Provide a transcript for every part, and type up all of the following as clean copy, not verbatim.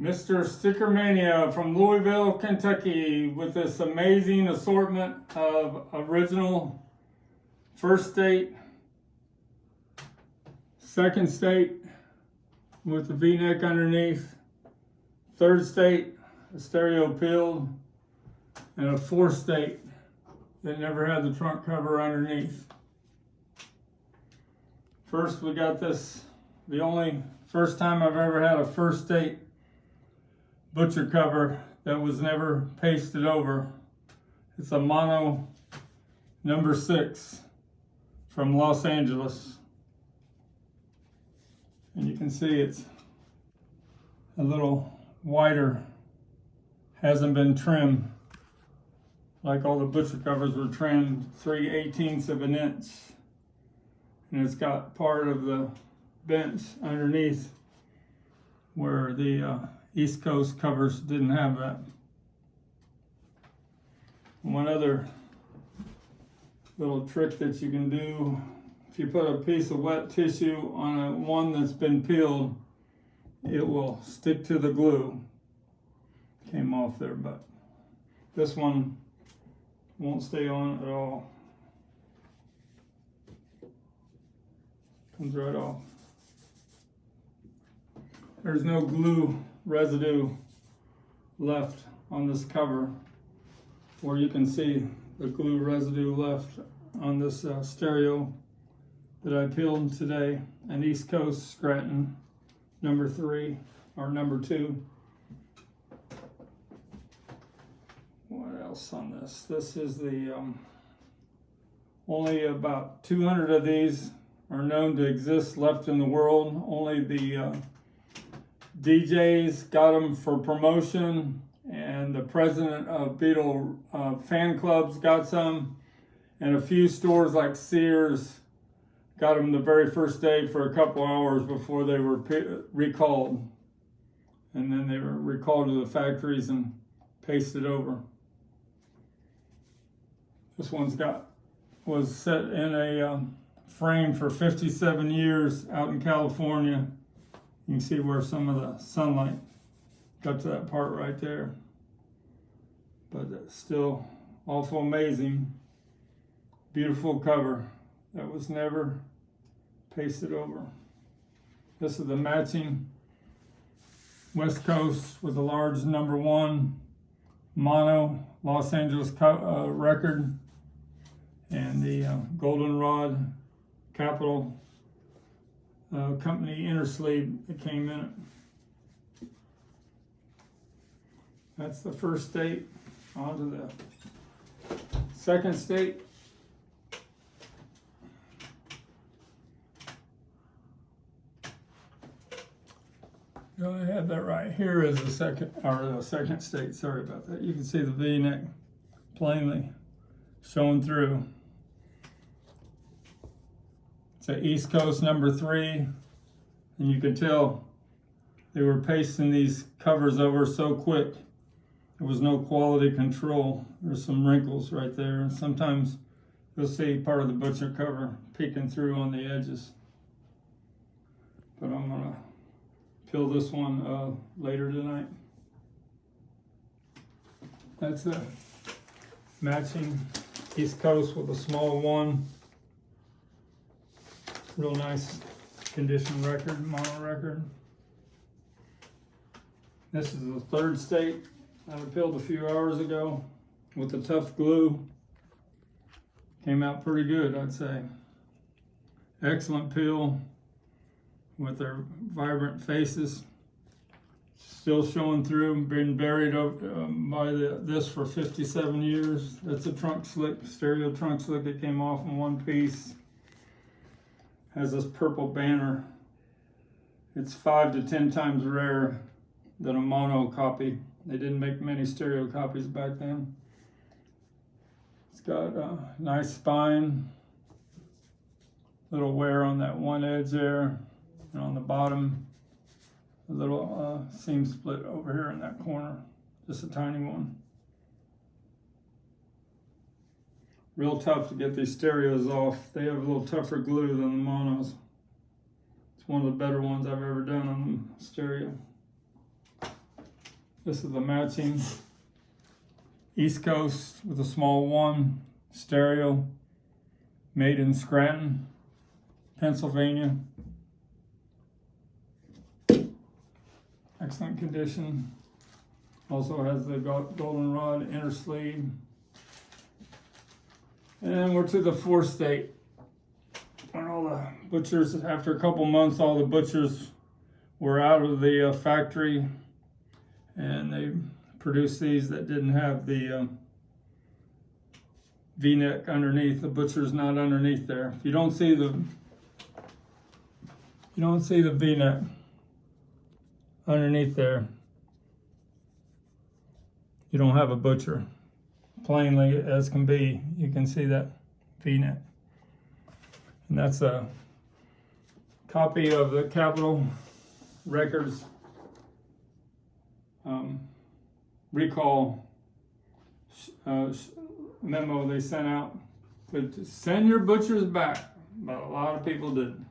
Mr. Sticker Mania from Louisville, Kentucky, with this amazing assortment of original first state, second state with the V-neck underneath, third state, a stereo peeled, and a fourth state that never had the trunk cover underneath. First, we got this, the only first time I've ever had a first state butcher cover that was never pasted over. It's a mono number 6 from Los Angeles. And you can see it's a little wider, hasn't been trimmed like all the butcher covers were trimmed 3/18 of an inch. And it's got part of the bench underneath where the East Coast covers didn't have that. One other little trick that you can do, if you put a piece of wet tissue on one that's been peeled, it will stick to the glue. Came off there, but this one won't stay on at all. Comes right off. There's no glue residue left on this cover, where you can see the glue residue left on this stereo that I peeled today, an East Coast Scranton number 3 or number 2. What else on this? This is the only about 200 of these are known to exist left in the world. Only the DJs got them for promotion, and the president of Beatles fan clubs got some, and a few stores like Sears got them the very first day for a couple hours before they were recalled, and then they were recalled to the factories and pasted over. This one's was set in a frame for 57 years out in California. You can see where some of the sunlight got to that part right there. But it's still awful amazing. Beautiful cover that was never pasted over. This is the matching West Coast with a large number 1 mono Los Angeles record, and the goldenrod capital company inner sleeve that came in it. That's the first state. On to the second state. I have that right here is the second state. Sorry about that. You can see the V-neck plainly showing through. It's an East Coast number 3, and you can tell they were pasting these covers over so quick. There was no quality control. There's some wrinkles right there, and sometimes you'll see part of the butcher cover peeking through on the edges. But I'm gonna peel this one later tonight. That's a matching East Coast with a small 1. Real nice condition record, mono record. This is the third state that I peeled a few hours ago with the tough glue. Came out pretty good, I'd say. Excellent peel with their vibrant faces. Still showing through, been buried by this for 57 years. That's a trunk slick, stereo trunk slick. It came off in one piece. Has this purple banner. It's 5 to 10 times rarer than a mono copy. They didn't make many stereo copies back then. It's got a nice spine, little wear on that one edge there, and on the bottom, a little seam split over here in that corner, just a tiny one. Real tough to get these stereos off. They have a little tougher glue than the monos. It's one of the better ones I've ever done on the stereo. This is the matching East Coast with a small one, stereo, made in Scranton, Pennsylvania. Excellent condition. Also has the goldenrod inner sleeve. And we're to the fourth state. When all the butchers, after a couple months, all the butchers were out of the factory, and they produced these that didn't have the V-neck underneath. The butcher's not underneath there. If you don't see the V-neck underneath there, you don't have a butcher. Plainly as can be, you can see that V-neck. And that's a copy of the Capitol Records recall memo they sent out to send your butchers back, but a lot of people didn't.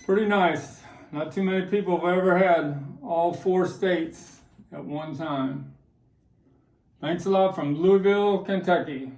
Pretty nice. Not too many people have ever had all 4 states at one time. Thanks a lot from Louisville, Kentucky.